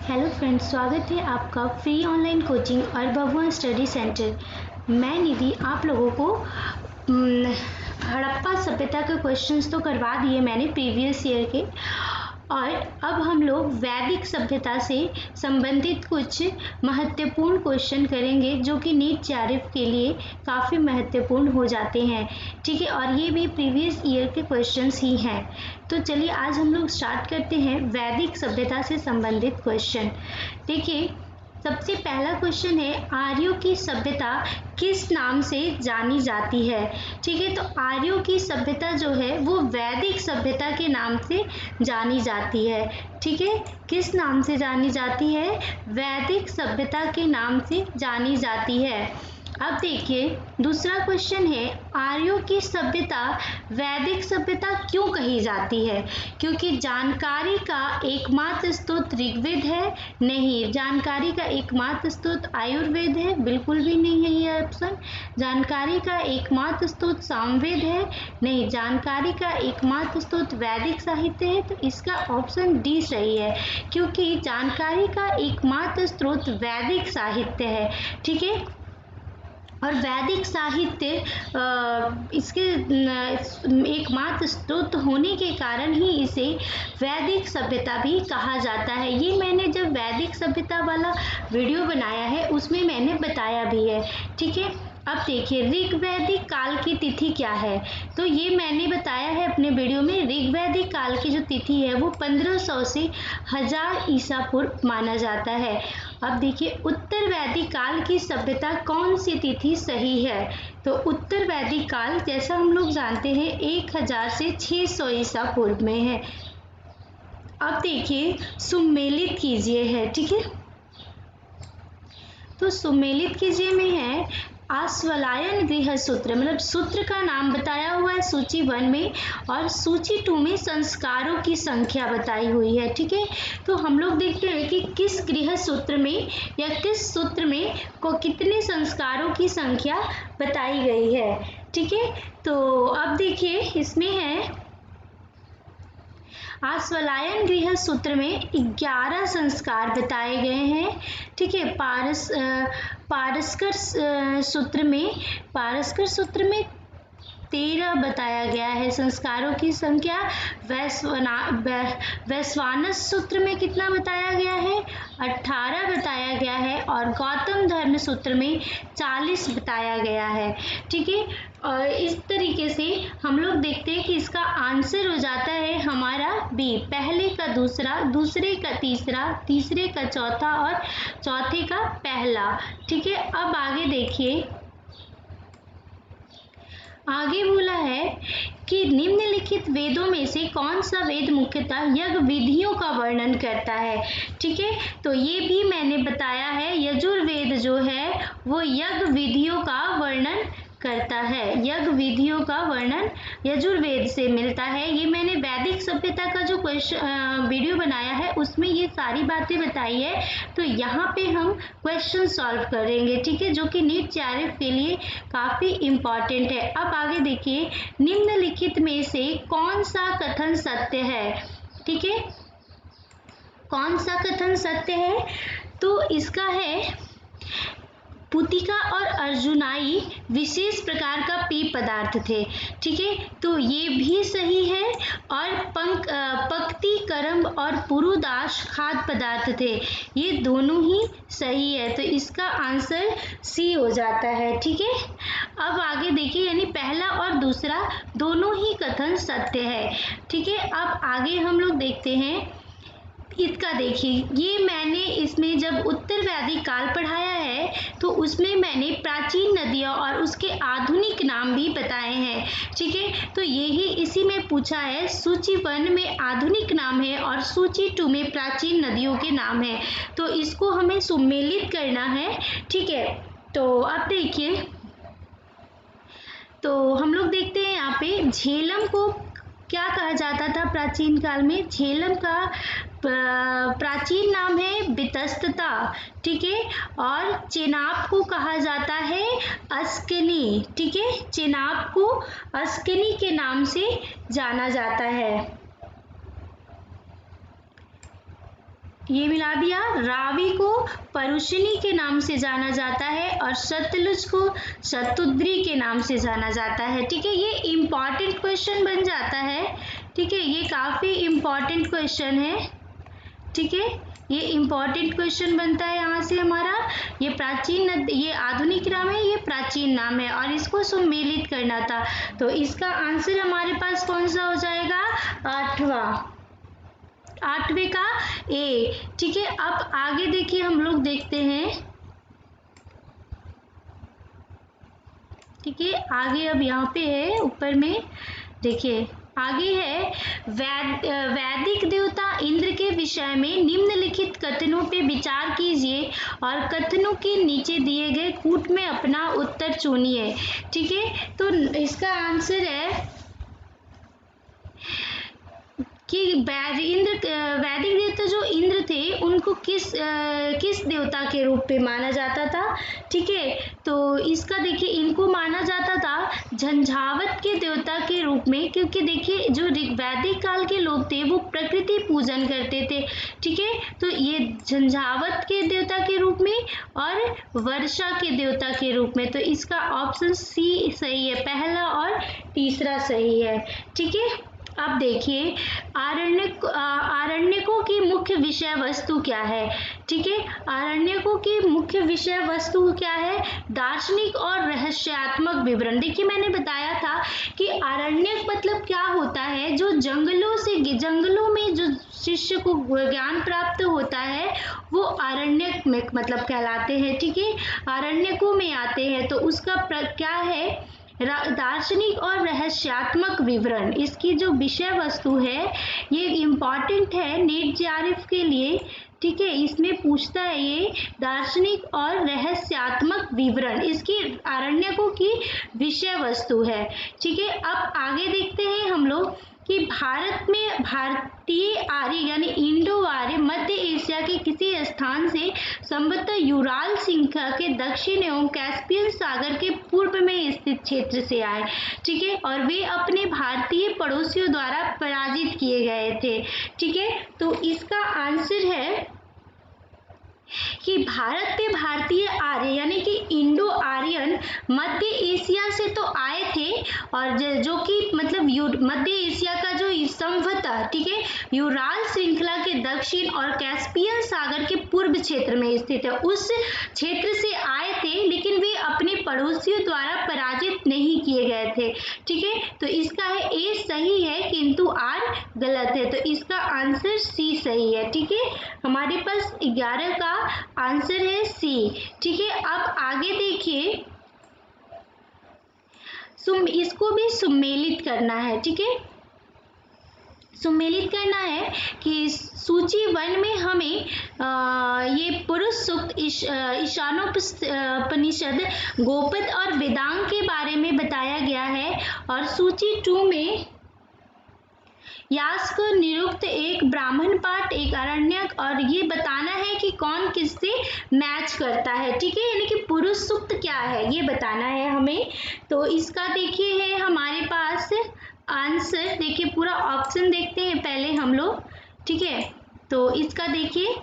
Hello friends, स्वागत है आपका फ्री ऑनलाइन कोचिंग और भगवान स्टडी सेंटर। मैं निधि आप लोगों को हड़प्पा सभ्यता के क्वेश्चंस तो करवा दिए मैंने प्रीवियस ईयर के, और अब हम लोग वैदिक सभ्यता से संबंधित कुछ महत्वपूर्ण क्वेश्चन करेंगे जो कि नीट जेआरएफ के लिए काफ़ी महत्वपूर्ण हो जाते हैं। ठीक है, और ये भी प्रीवियस ईयर के क्वेश्चंस ही हैं। तो चलिए आज हम लोग स्टार्ट करते हैं वैदिक सभ्यता से संबंधित क्वेश्चन। देखिए, सबसे पहला क्वेश्चन है, आर्यों की सभ्यता किस नाम से जानी जाती है। ठीक है, तो आर्यों की सभ्यता जो है वो वैदिक सभ्यता के नाम से जानी जाती है। ठीक है, किस नाम से जानी जाती है? वैदिक सभ्यता के नाम से जानी जाती है। अब देखिए, दूसरा क्वेश्चन है, आर्यों की सभ्यता वैदिक सभ्यता क्यों कही जाती है? क्योंकि जानकारी का एकमात्र स्रोत ऋग्वेद है? नहीं। जानकारी का एकमात्र स्रोत आयुर्वेद है? बिल्कुल भी नहीं है ये ऑप्शन। जानकारी का एकमात्र स्रोत सामवेद है? नहीं। जानकारी का एकमात्र स्रोत वैदिक साहित्य है? तो इसका ऑप्शन डी सही है, क्योंकि जानकारी का एकमात्र स्रोत वैदिक साहित्य है। ठीक है, और वैदिक साहित्य इसके एकमात्र स्रोत होने के कारण ही इसे वैदिक सभ्यता भी कहा जाता है। ये मैंने जब वैदिक सभ्यता वाला वीडियो बनाया है उसमें मैंने बताया भी है। ठीक है, अब देखिए, ऋग्वैदिक काल की तिथि क्या है? तो ये मैंने बताया है अपने वीडियो में। ऋग्वैदिक काल की जो तिथि है वो 1500 से 1000 ईसा पूर्व माना जाता है। अब देखिए, उत्तर वैदिक काल की सभ्यता कौन सी तिथि सही है? तो उत्तर वैदिक काल जैसा हम लोग जानते हैं 1000 से 600 ईसा पूर्व में है। अब देखिए, सुमेलित कीजिए है। ठीक है, तो सुमेलित कीजिए में है आश्वलायन गृह सूत्र, मतलब सूत्र का नाम बताया हुआ है सूची 1 में, और सूची 2 में संस्कारों की संख्या बताई हुई है। ठीक है, तो हम लोग देखते हैं कि किस गृह सूत्र में या किस सूत्र में को कितने संस्कारों की संख्या बताई गई है। ठीक है, तो अब देखिए, इसमें है आश्वलायन गृह सूत्र में 11 संस्कार बताए गए हैं। ठीक है, पारस्कर सूत्र में 13 बताया गया है संस्कारों की संख्या। वैश्वानस सूत्र में कितना बताया गया है? 18 बताया गया है, और गौतम धर्म सूत्र में 40 बताया गया है। ठीक है, और इस तरीके से हम लोग देखते हैं कि इसका आंसर हो जाता है हमारा बी, पहले का दूसरा, दूसरे का तीसरा, तीसरे का चौथा और चौथे का पहला। ठीक है, अब आगे देखिए, आगे बोला है कि निम्नलिखित वेदों में से कौन सा वेद मुख्यतः यज्ञ विधियों का वर्णन करता है। ठीक है, तो ये भी मैंने बताया है, यजुर्वेद जो है वो यज्ञ विधियों का वर्णन करता है। यज्ञ विधियों का वर्णन यजुर्वेद से मिलता है। ये मैंने वैदिक सभ्यता का जो वीडियो बनाया है उसमें ये सारी बातें बताई है। तो यहाँ पे हम क्वेश्चन सॉल्व करेंगे। ठीक है, जो कि नीट जेआरएफ के लिए काफी इम्पॉर्टेंट है। अब आगे देखिए, निम्नलिखित में से कौन सा कथन सत्य है? ठीक है, कौन सा कथन सत्य है? तो इसका है, पुतिका और अर्जुनाई विशेष प्रकार का पेय पदार्थ थे। ठीक है, तो ये भी सही है, और पंक्ति करम और पुरुदाश खाद्य पदार्थ थे, ये दोनों ही सही है। तो इसका आंसर सी हो जाता है। ठीक है, अब आगे देखिए, यानी पहला और दूसरा दोनों ही कथन सत्य है। ठीक है, अब आगे हम लोग देखते हैं इसका। देखिए, ये मैंने इसमें जब उत्तर वैदिक काल पढ़ाया है तो उसमें मैंने प्राचीन नदियाँ और उसके आधुनिक नाम भी बताए हैं। ठीक है, तो यही इसी में पूछा है, सूची 1 में आधुनिक नाम है और सूची 2 में प्राचीन नदियों के नाम है, तो इसको हमें सुमेलित करना है। ठीक है, तो अब देखिए, तो हम लोग देखते हैं यहाँ पे, झेलम को क्या कहा जाता था प्राचीन काल में? झेलम का प्राचीन नाम है वितस्तता। ठीक है, और चेनाब को कहा जाता है अस्किनी। ठीक है, चेनाब को अस्किनी के नाम से जाना जाता है। ये मिला दिया। रावी को परुशनी के नाम से जाना जाता है और सतलुज को शतुद्री के नाम से जाना जाता है। ठीक है, ये इम्पॉर्टेंट क्वेश्चन बन जाता है। ठीक है, ये काफी इम्पॉर्टेंट क्वेश्चन है। ठीक है, ये इम्पॉर्टेंट क्वेश्चन बनता है यहाँ से हमारा। ये प्राचीन नदी, ये आधुनिक नाम है, ये प्राचीन नाम है और इसको सम्मिलित करना था। तो इसका आंसर हमारे पास कौन सा हो जाएगा? आठवें का ए। ठीक है, अब आगे देखिए, हम लोग देखते हैं। ठीक है, आगे अब यहाँ पे है ऊपर में, देखिए आगे है वैदिक देवता इंद्र के विषय में निम्नलिखित कथनों पे विचार कीजिए और कथनों के नीचे दिए गए कूट में अपना उत्तर चुनिए। ठीक है, तो इसका आंसर है कि वैदिक देवता जो इंद्र थे उनको किस देवता के रूप में माना जाता था। ठीक है, तो इसका देखिए, इनको माना जाता था झंझावत के देवता के रूप में, क्योंकि देखिए जो वैदिक काल के लोग थे वो प्रकृति पूजन करते थे। ठीक है, तो ये झंझावत के देवता के रूप में और वर्षा के देवता के रूप में। तो इसका ऑप्शन सी सही है, पहला और तीसरा सही है। ठीक है, अब देखिए आरण्यकों की मुख्य विषय वस्तु क्या है। ठीक है, आरण्यकों की मुख्य विषय वस्तु क्या है? दार्शनिक और रहस्यात्मक विवरण। देखिए, मैंने बताया था कि आरण्यक मतलब क्या होता है, जो जंगलों में जो शिष्य को ज्ञान प्राप्त होता है वो आरण्यक में मतलब कहलाते हैं। ठीक है, आरण्यकों में आते हैं। तो उसका क्या है? दार्शनिक और रहस्यात्मक विवरण। इसकी जो विषय वस्तु है ये इम्पॉर्टेंट है नीट जेआरएफ के लिए। ठीक है, इसमें पूछता है ये दार्शनिक और रहस्यात्मक विवरण, इसकी आरण्यकों की विषय वस्तु है। ठीक है, अब आगे देखते हैं हम लोग कि भारत में भारतीय आर्य यानी इंडो आर्य मध्य एशिया के किसी स्थान से संभवतः यूराल श्रृंखला के दक्षिण एवं कैस्पियन सागर के पूर्व में स्थित क्षेत्र से आए। ठीक है, और वे अपने भारतीय पड़ोसियों द्वारा पराजित किए गए थे। ठीक है, तो इसका आंसर है कि भारत पे भारतीय आर्य यानी कि इंडो आर्यन मध्य एशिया से तो आए थे, और जो कि मतलब मध्य एशिया का जो संभवतः, ठीक है, यूराल श्रृंखला के दक्षिण और कैस्पियन सागर के पूर्व क्षेत्र में स्थित है, उस क्षेत्र से आए थे, लेकिन वे अपने पड़ोसियों द्वारा पराजित नहीं किए गए थे। ठीक है, तो इसका है ए सही है किंतु आर गलत है, तो इसका आंसर सी सही है। ठीक है, हमारे पास 11 का आंसर है सी। ठीक है, अब आगे देखिए, इसको भी सम्मिलित करना है। ठीक है, सम्मिलित करना है कि सूची 1 में हमें ये पुरुष सूक्त, ईशानोपनिषद, गोपद और वेदांग के बारे में बताया गया है, और सूची 2 में यास्क, निरुक्त, एक ब्राह्मण पाठ, एक आरण्यक, और ये बताना है कि कौन किससे मैच करता है। ठीक है, यानी कि पुरुष सूक्त क्या है ये बताना है हमें। तो इसका देखिए है हमारे पास आंसर, देखिए पूरा ऑप्शन देखते हैं पहले हम लोग। ठीक है, तो इसका देखिए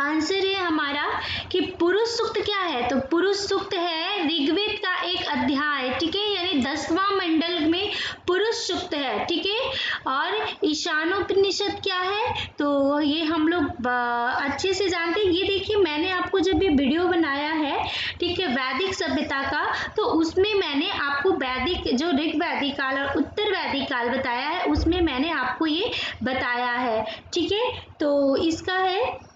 आंसर है हमारा कि पुरुष सूक्त क्या है, तो पुरुष सूक्त है ऋग्वेद का एक अध्याय। ठीक है, यानी 10वां मंडल में पुरुष सूक्त है। ठीक है, और ईशानोपनिषद क्या है, तो ये हम लोग अच्छे से जानते हैं। ये देखिए, मैंने आपको जब ये वीडियो बनाया है, ठीक है, वैदिक सभ्यता का, तो उसमें मैंने आपको वैदिक जो ऋग वैदिक काल और उत्तर वैदिक काल बताया है, उसमें मैंने आपको ये बताया है। ठीक है, तो इसका है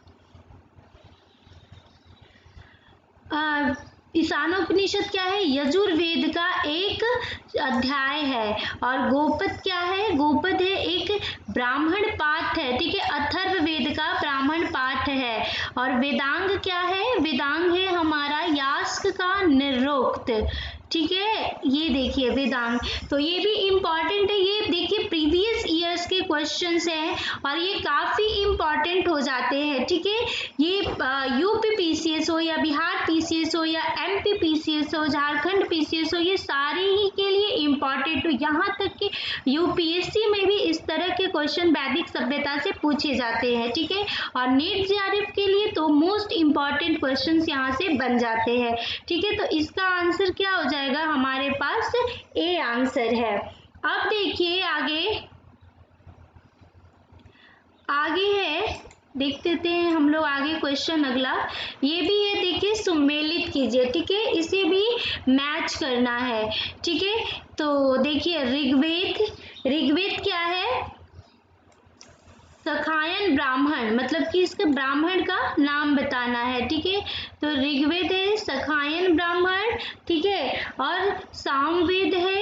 ईशानोपनिषद क्या है, यजुर्वेद का एक अध्याय है, और गोपद क्या है, गोपद है एक ब्राह्मण पाठ है। ठीक है, अथर्ववेद का ब्राह्मण पाठ है, और वेदांग क्या है, वेदांग है हमारा यास्क का निरोक्त। ठीक है, ये देखिए वेदांग, तो ये भी इम्पॉर्टेंट है। ये देखिए प्रीवियस ईयर्स के क्वेश्चंस हैं और ये काफी इम्पॉर्टेंट हो जाते हैं। ठीक है, ये यूपी पीसीएस हो या बिहार पीसीएस हो या एमपी पीसीएस हो, झारखंड पीसीएस हो, ये सारे ही के लिए इम्पॉर्टेंट हो। यहाँ तक कि यूपीएससी में भी इस तरह के क्वेश्चन वैदिक सभ्यता से पूछे जाते हैं। ठीक है, और नीट जेआरएफ के लिए तो मोस्ट इम्पॉर्टेंट क्वेश्चन यहाँ से बन जाते हैं। ठीक है, तो इसका आंसर क्या हो जाएगा, हमारे पास ए आंसर है। अब देखिए आगे है, देख लेते हैं हम लोग आगे क्वेश्चन अगला। ये भी है, देखिए सुमेलित कीजिए। ठीक है, इसे भी मैच करना है। ठीक है, तो देखिए ऋग्वेद क्या है, सखायन ब्राह्मण, मतलब कि इसके ब्राह्मण का नाम बताना है। ठीक है, तो ऋग्वेद है सखायन ब्राह्मण। ठीक है, और सामवेद है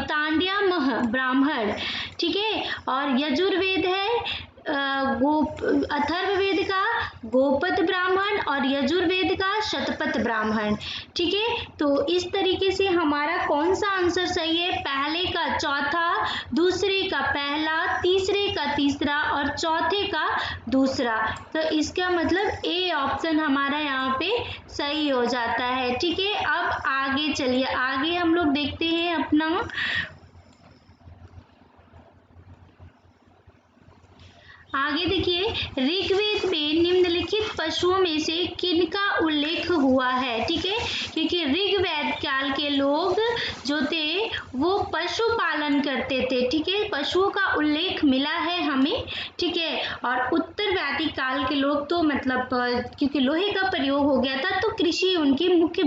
तांड्यामह ब्राह्मण। ठीक है, और यजुर्वेद है अथर्ववेद का गोपद ब्राह्मण और यजुर्वेद का शतपथ ब्राह्मण। ठीक है, तो इस तरीके से हमारा कौन सा आंसर सही है, पहले का चौथा, दूसरे का पहला, तीसरे का तीसरा और चौथे का दूसरा। तो इसका मतलब ए ऑप्शन हमारा यहाँ पे सही हो जाता है। ठीक है, अब आगे चलिए, आगे हम लोग देखते हैं अपना आगे। देखिए ऋग्वेद में निम्नलिखित पशुओं में से किनका उल्लेख हुआ है। ठीक है, क्योंकि ऋग्वेद काल के लोग जो थे वो पशु पालन करते थे। ठीक है, पशुओं का उल्लेख मिला है हमें। ठीक है, और उत्तर वैदिक काल के लोग तो मतलब क्योंकि लोहे का प्रयोग हो गया था तो कृषि उनकी मुख्य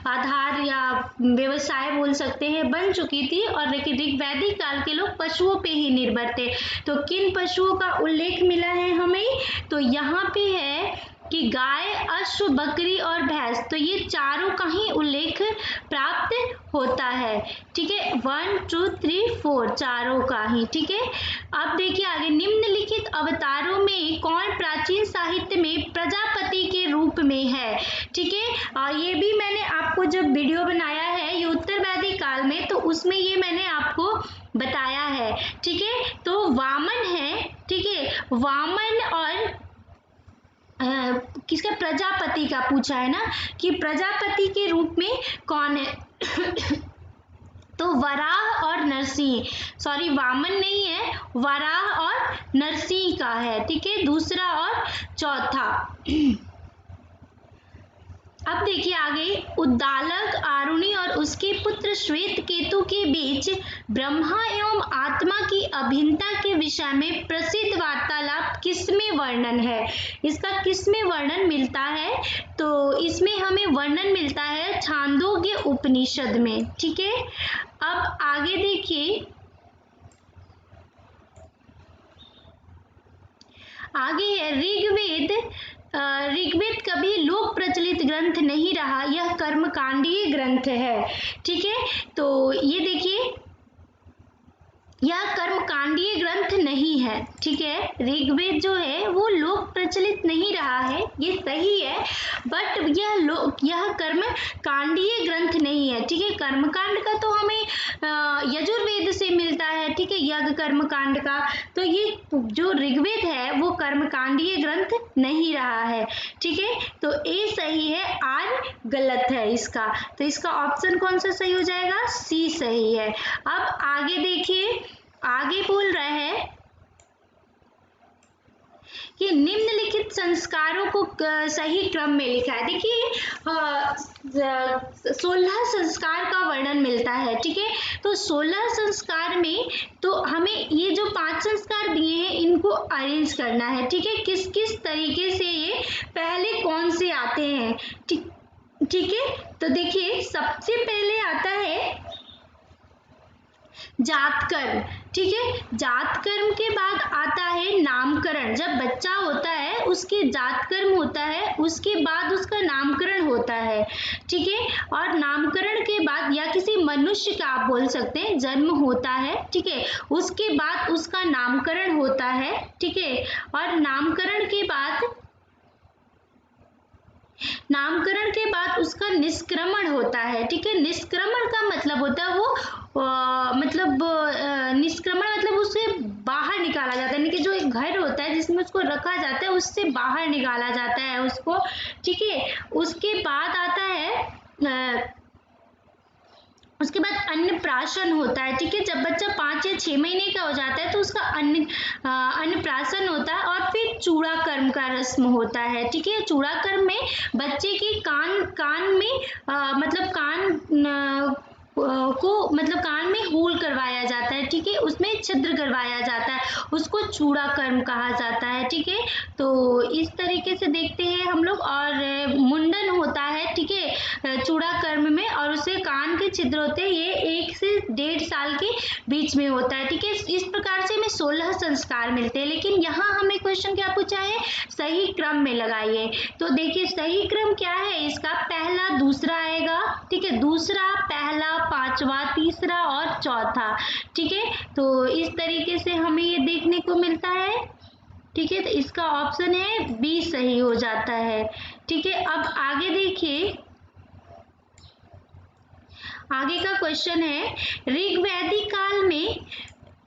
आधार या व्यवसाय बोल सकते हैं बन चुकी थी, और लेकिन ऋग्वैदिक काल के लोग पशुओं पे ही निर्भर थे। तो किन पशुओं का उल्लेख मिला है हमें, तो यहाँ पे है कि गाय, अश्व, बकरी और भैंस, तो ये चारों का ही उल्लेख प्राप्त होता है। ठीक है, 1 2 3 4 चारों का ही। ठीक है, अब देखिए आगे, निम्नलिखित अवतारों में कौन प्राचीन साहित्य में प्रजापति के रूप में है। ठीक है, और ये भी मैंने आपको जब वीडियो बनाया है ये उत्तर वैदिक काल में, तो उसमें ये मैंने आपको बताया है। ठीक है, तो वामन है। ठीक है, वामन और किसका, प्रजापति का पूछा है ना, कि प्रजापति के रूप में कौन है तो वराह और नरसिंह, सॉरी वामन नहीं है, वराह और नरसिंह का है। ठीक है, दूसरा और चौथा। अब देखिए आगे, उद्दालक आरुणि और उसके पुत्र श्वेत केतु के बीच ब्रह्मा एवं आत्मा की अभिन्नता के विषय में प्रसिद्ध वार्तालाप किसमें वर्णन है। इसका किसमें वर्णन मिलता है, तो इसमें हमें वर्णन मिलता है छांदोग्य उपनिषद में। ठीक है, अब आगे देखिए, आगे है ऋग्वेद कभी लोक प्रचलित ग्रंथ नहीं रहा, यह कर्मकांडीय ग्रंथ है। ठीक है, तो ये देखिए यह कर्मकांडीय ग्रंथ नहीं है। ठीक है, ऋग्वेद जो है वो लोक प्रचलित नहीं रहा है, ये सही है, बट यह कर्मकांडीय ग्रंथ नहीं है। ठीक है, कर्मकांड का तो हमें यजुर्वेद से मिलता है। ठीक है, यज्ञ कर्मकांड का, तो ये जो ऋग्वेद है वो कर्मकांडीय ग्रंथ नहीं रहा है। ठीक है, तो ए सही है, आर गलत है इसका, तो इसका ऑप्शन कौन सा सही हो जाएगा, सी सही है। अब आगे देखिए, आगे बोल रहा है कि निम्नलिखित संस्कारों को सही क्रम में लिखा है। देखिए 16 संस्कार का वर्णन मिलता है। ठीक है, तो 16 संस्कार में तो हमें ये जो 5 संस्कार दिए हैं इनको अरेंज करना है। ठीक है, किस किस तरीके से ये पहले कौन से आते हैं। ठीक है, तो देखिए सबसे पहले आता है जातकर्म। ठीक है, जातकर्म के बाद आता है नामकरण, जब बच्चा होता है उसके जातकर्म होता है, उसके बाद उसका नामकरण होता है। ठीक है, और नामकरण के बाद या किसी मनुष्य का आप बोल सकते हैं जन्म होता है। ठीक है, उसके बाद उसका नामकरण होता है। ठीक है, और नामकरण के बाद नामकरण के बाद उसका निष्क्रमण होता है, ठीक है। निष्क्रमण का मतलब होता है वो निष्क्रमण मतलब उसे बाहर निकाला जाता है, यानी कि जो एक घर होता है जिसमें उसको रखा जाता है उससे बाहर निकाला जाता है उसको, ठीक है। उसके बाद आता है उसके बाद अन्नप्राशन होता है, ठीक है। जब बच्चा 5 या 6 महीने का हो जाता है तो उसका अन्नप्राशन होता है और फिर चूड़ाकर्म का रस्म होता है, ठीक है। चूड़ाकर्म में बच्चे के कान में कान में होल करवाया जाता है, ठीक है। उसमें छिद्र करवाया जाता है, उसको चूड़ाकर्म कहा जाता है, ठीक है। तो इस तरीके से देखते हैं हम लोग। और मुंडन होता है, ठीक है, चूड़ाकर्म में, और उससे कान के छिद्र होते हैं, ये 1 से 1.5 साल के बीच में होता है, ठीक है। इस प्रकार से हमें 16 संस्कार मिलते हैं। लेकिन यहाँ हमें क्वेश्चन क्या पूछा है, सही क्रम में लगाइए। तो देखिए सही क्रम क्या है इसका, पहला दूसरा आएगा, ठीक है, दूसरा पहला पांचवा तीसरा और चौथा, ठीक है। तो इस तरीके से हमें ये देखने को मिलता है, ठीक है। तो इसका ऑप्शन है बी सही हो जाता है, ठीक है। अब आगे देखिए, आगे का क्वेश्चन है, ऋग्वैदिक काल में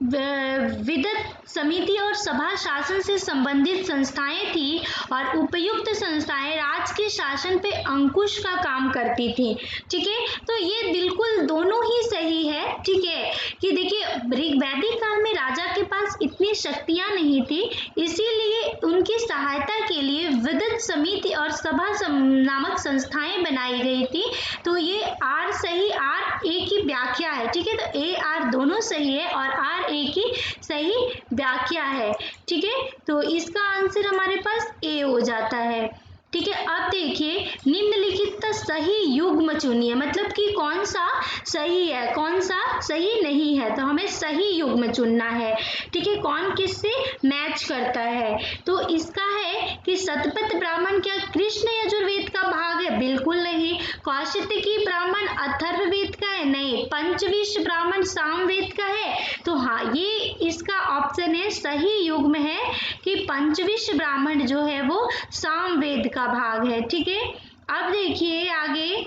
विदत समिति और सभा शासन से संबंधित संस्थाएं थी और उपयुक्त संस्थाएं राज के शासन पे अंकुश का काम करती थी, ठीक है। तो ये बिल्कुल दोनों ही सही है, ठीक है। कि देखिए ऋग्वैदिक काल में राजा के पास इतनी शक्तियां नहीं थी, इसीलिए उनकी सहायता के लिए विदत समिति और सभा नामक संस्थाएं बनाई गई थी। तो ये आर सही, आर ए की व्याख्या है, ठीक है। तो ए आर दोनों सही है और आर ए की सही व्याख्या है, ठीक है। तो इसका आंसर हमारे पास ए हो जाता है, ठीक है। अब देखिए निम्नलिखित सही युग्म चुनिए, मतलब कि कौन सा सही है कौन सा सही नहीं है, तो हमें सही युग्म चुनना है, ठीक है। कौन किससे मैच करता है, तो इसका है कि शतपथ ब्राह्मण क्या कृष्ण यजुर्वेद का भाग है, बिल्कुल नहीं। कौशिकी ब्राह्मण अथर्ववेद का है, नहीं। पंचविश ब्राह्मण सामवेद का है, तो हाँ ये इसका ऑप्शन है, सही युग्म है कि पंचविश ब्राह्मण जो है वो सामवेद का भाग है, ठीक है। अब देखिए आगे,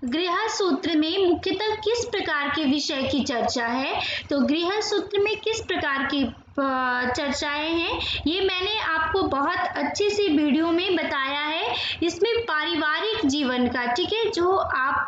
गृह सूत्र में मुख्यतः किस प्रकार के विषय की चर्चा है, तो गृह सूत्र में किस प्रकार की चर्चाएं हैं, ये मैंने आपको बहुत अच्छे से वीडियो में बताया है। इसमें पारिवारिक जीवन का, ठीक है, जो आप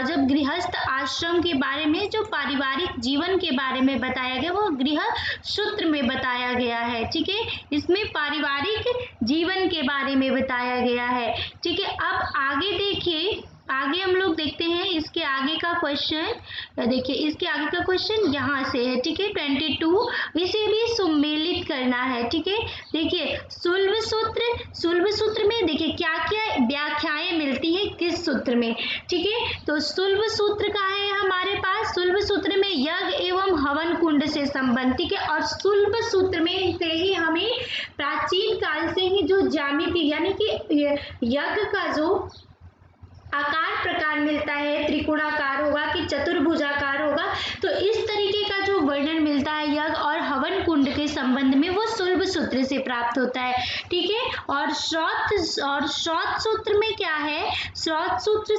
जब गृहस्थ आश्रम के बारे में, जो पारिवारिक जीवन के बारे में बताया गया वो गृह सूत्र में बताया गया है, ठीक है। इसमें पारिवारिक जीवन के बारे में बताया गया है, ठीक है। अब आगे देखिए, आगे हम लोग देखते हैं इसके आगे का क्वेश्चन। देखिए इसके आगे का क्वेश्चन यहाँ से है, ठीक है, 22, इसे भी सम्मिलित करना है, ठीक है। देखिए सुल्ब सूत्र में देखिए क्या क्या व्याख्याएं मिलती हैं किस सूत्र में, ठीक है। तो सुल्ब सूत्र का है हमारे पास, सुल्ब सूत्र में यज्ञ एवं हवन कुंड से संबंध, ठीक है। और सुल्ब सूत्र में से ही हमें प्राचीन काल से ही जो ज्यामिति यानी कि यज्ञ का जो आकार प्रकार मिलता है, त्रिकोणाकार होगा कि चतुर्भुजाकार होगा, तो इस तरीके का जो वर्णन मिलता है यज्ञ और हवन कुंड के संबंध में वो सुल्ब सूत्र से प्राप्त होता है, ठीक है। और श्रौत सूत्र में क्या है, श्रौत सूत्र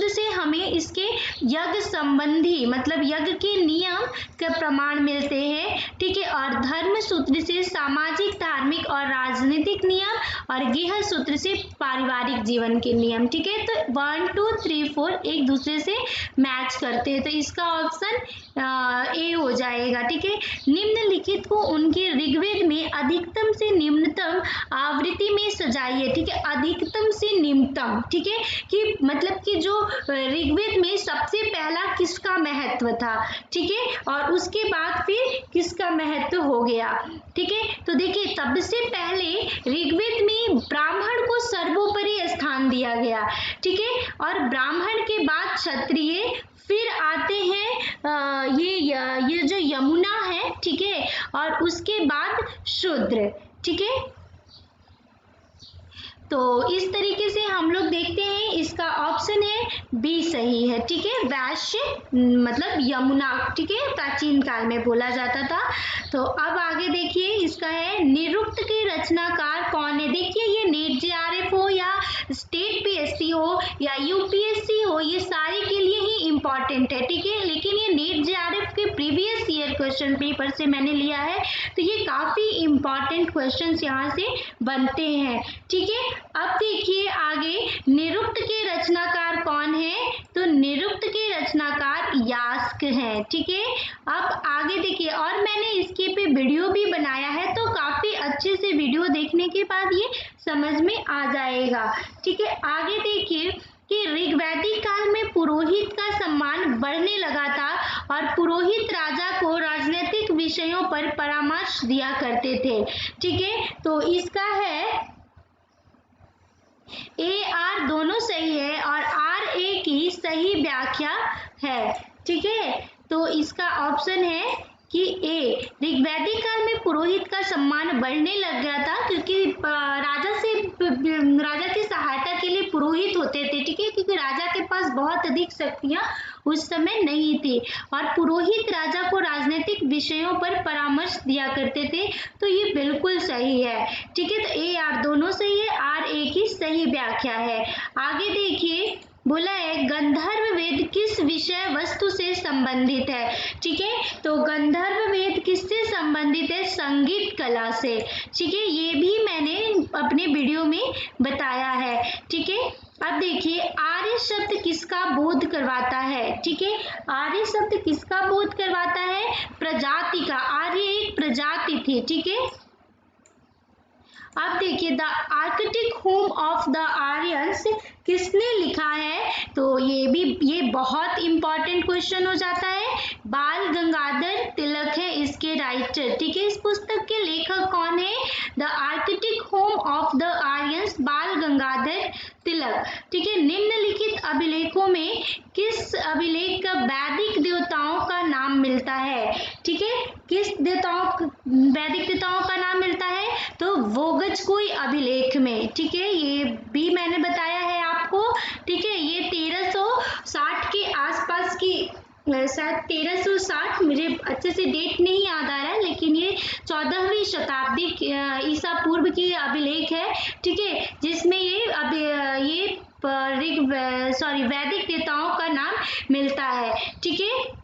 से हमें इसके यज्ञ संबंधी मतलब यज्ञ के नियम के प्रमाण मिलते हैं, ठीक है। और धर्म सूत्र से सामाजिक धार्मिक और राजनीतिक नियम, और गृह सूत्र से पारिवारिक जीवन के नियम, ठीक है। तो 1 2 3 4 एक दूसरे से मैच करते हैं, तो इसका ऑप्शन ए हो जाएगा, ठीक है। निम्नलिखित को उनके ऋग्वेद में अधिकतम से निम्नतम आवृत्ति में सजाइए, ठीक है। अधिकतम से निम्नतम, ठीक है, कि मतलब कि जो ऋग्वेद में सबसे पहला किसका महत्व था, ठीक है, और उसके बाद फिर किसका महत्व हो गया, ठीक है। तो देखिए सबसे पहले ऋग्वेद में ब्राह्मण को सर्वोपरि स्थान दिया गया, ठीक है। और ब्राह्मण के बाद क्षत्रिय, फिर आते हैं ये जो यमुना है, ठीक है, और उसके बाद शूद्र, ठीक है। तो इस तरीके से हम लोग देखते हैं, इसका ऑप्शन है बी सही है। ठीक है, वैश्य मतलब यमुना, ठीक है, प्राचीन काल में बोला जाता था। तो अब आगे देखिए, इसका है निरुक्त के रचनाकार कौन है। देखिए ये नीट जेआरएफ हो या स्टेट पीएससी हो या यूपीएससी हो, ये सारे के लिए ही इम्पॉर्टेंट है। ठीक है, लेकिन ये नीट जेआरएफ के प्रीवियस ईयर क्वेश्चन पेपर से मैंने लिया है, तो ये काफी इम्पॉर्टेंट क्वेश्चंस यहाँ से बनते हैं। ठीक है, अब देखिए आगे, निरुक्त के रचनाकार कौन है, तो निरुक्त के रचनाकार यास्क हैं। ठीक है, अब आगे देखिए, और मैंने इसके पे वीडियो भी बनाया है, तो काफी अच्छे से वीडियो देखने के बाद ये समझ में आ जाएगा। ठीक है, आगे देखिए कि ऋग्वैदिक काल में पुरोहित का सम्मान बढ़ने लगा था और पुरोहित राजा को राजनीतिक विषयों पर परामर्श दिया करते थे। ठीक है, तो इसका है ए आर दोनों सही है और आर ए की सही व्याख्या है। ठीक है, तो इसका ऑप्शन है कि ए, ऋग्वैदिक काल में पुरोहित का सम्मान बढ़ने लग गया था, क्योंकि राजा की सहायता के लिए पुरोहित होते थे। ठीक है, क्योंकि राजा के पास बहुत अधिक शक्तियां उस समय नहीं थी और पुरोहित राजा को राजनीतिक विषयों पर परामर्श दिया करते थे। तो ये बिल्कुल सही है। ठीक है, तो ए आर दोनों सही है, आर ए की सही व्याख्या है। आगे देखिए, बोला है गंधर्व वेद किस विषय वस्तु से संबंधित है। ठीक है, तो गंधर्व वेद किससे संबंधित है, संगीत कला से। ठीक है, ये भी मैंने अपने वीडियो में बताया है। ठीक है, अब देखिए, आर्य शब्द किसका बोध करवाता है। ठीक है, आर्य शब्द किसका बोध करवाता है, प्रजाति का। आर्य एक प्रजाति थी। ठीक है, अब देखिए, the Arctic home of the Aryans किसने लिखा है, तो ये बहुत इंपॉर्टेंट क्वेश्चन हो जाता है। बाल गंगाधर तिलक है इसके राइटर। ठीक है, इस पुस्तक के लेखक कौन है, the Arctic home of the Aryans, बाल गंगाधर तिलक। ठीक है, निम्नलिखित अभिलेखों में किस अभिलेख का वैदिक देवताओं का नाम मिलता है। ठीक है, किस वैदिक देवताओं का नाम मिलता है, तो वोगजकुई अभिलेख में। ठीक है, ये भी मैंने बताया है आपको। ठीक है, ये 1360 के आसपास की, शायद 1360, मुझे अच्छे से डेट नहीं याद आ रहा है, लेकिन ये 14वीं शताब्दी ईसा पूर्व की अभिलेख है। ठीक है, जिसमें ये वैदिक देवताओं का नाम मिलता है। ठीक है,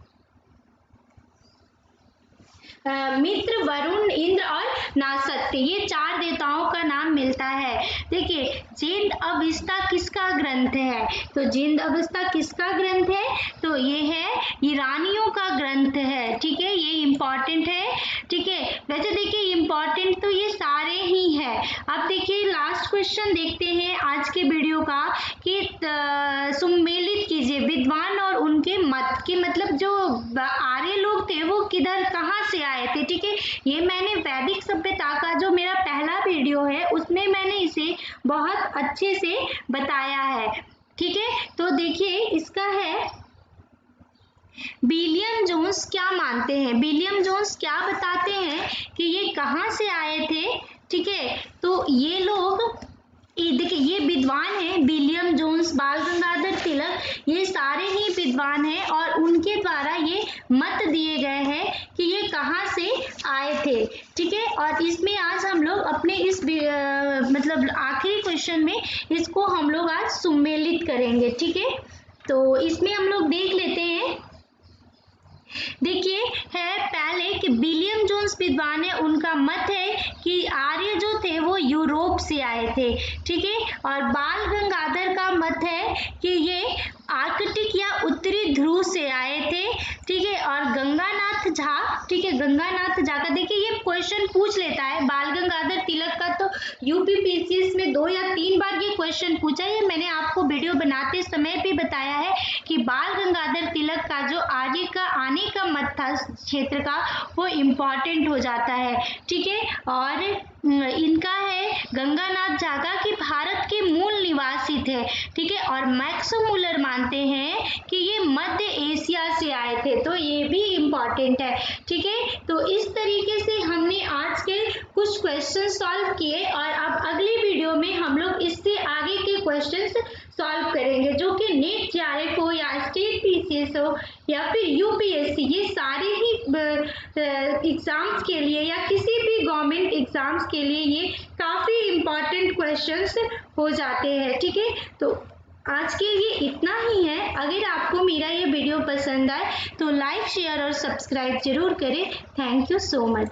मित्र, वरुण, इंद्र और नासत्य, ये 4 देवताओं का नाम मिलता है। देखिए, जिंद अवस्था किसका ग्रंथ है, तो जिंद अवस्था किसका ग्रंथ है, तो ये है ईरानियों का ग्रंथ है। ठीक है, ये इम्पॉर्टेंट है। ठीक है, वैसे देखिए इम्पॉर्टेंट तो ये सारे ही है। अब देखिए लास्ट क्वेश्चन देखते हैं आज के वीडियो का, कि सम्मिलित कीजिए विद्वान और उनके मत, के मतलब जो आर्य लोग थे वो किधर कहाँ से आए थे। ठीक है, ये मैंने वैदिक सभ्यता का जो मेरा पहला वीडियो है उसमें मैंने इसे बहुत अच्छे से बताया है। ठीक है, तो देखिए इसका है, विलियम जोन्स क्या मानते हैं, विलियम जोन्स क्या बताते हैं कि ये कहाँ से आए थे। ठीक है, तो ये लोग, देखिए ये विद्वान है, विलियम जोन्स, बाल गंगाधर तिलक, ये सारे ही विद्वान हैं और उनके द्वारा ये मत दिए गए हैं कि ये कहाँ से आए थे। ठीक है, और इसमें आज हम लोग अपने इस मतलब आखिरी क्वेश्चन में इसको हम लोग आज सम्मिलित करेंगे। ठीक है, तो इसमें हम लोग देख लेते हैं। देखिए है पहले कि विलियम जोन्स विद्वान है, उनका मत है कि आर्य जो थे वो यूरोप से आए थे। ठीक है, और बाल गंगाधर का मत है कि ये आर्कटिक या उत्तरी ध्रुव से आए थे। ठीक है, और गंगानाथ झा, ठीक है, गंगानाथ झा का देखिए ये क्वेश्चन पूछ लेता है, बाल गंगाधर तिलक का तो यूपीपीसीएस में 2 या 3 बार ये क्वेश्चन पूछा है। मैंने आपको वीडियो बनाते समय भी बताया है कि बाल गंगाधर तिलक का जो आगे का आने का मत था क्षेत्र का, वो इम्पॉर्टेंट हो जाता है। ठीक है, और इनका है गंगानाथ झागा कि भारत के मूल निवासी थे, ठीक है। और मैक्स मुलर मानते हैं कि ये मध्य एशिया से आए थे, तो ये भी इम्पॉर्टेंट है, ठीक है। तो इस तरीके से हमने आज के कुछ क्वेश्चन सॉल्व किए और अब अगली वीडियो में हम लोग इससे आगे के क्वेश्चंस सॉल्व करेंगे जो कि नीट जेआरएफ हो या स्टेट पीसीएस हो या फिर यूपीएससी, ये सारे ही एग्जाम्स के लिए या किसी भी गवर्नमेंट एग्जाम्स के लिए ये काफ़ी इम्पॉर्टेंट क्वेश्चंस हो जाते हैं, ठीक है। तो आज के लिए इतना ही है। अगर आपको मेरा ये वीडियो पसंद आए तो लाइक शेयर और सब्सक्राइब जरूर करें। Thank you so much.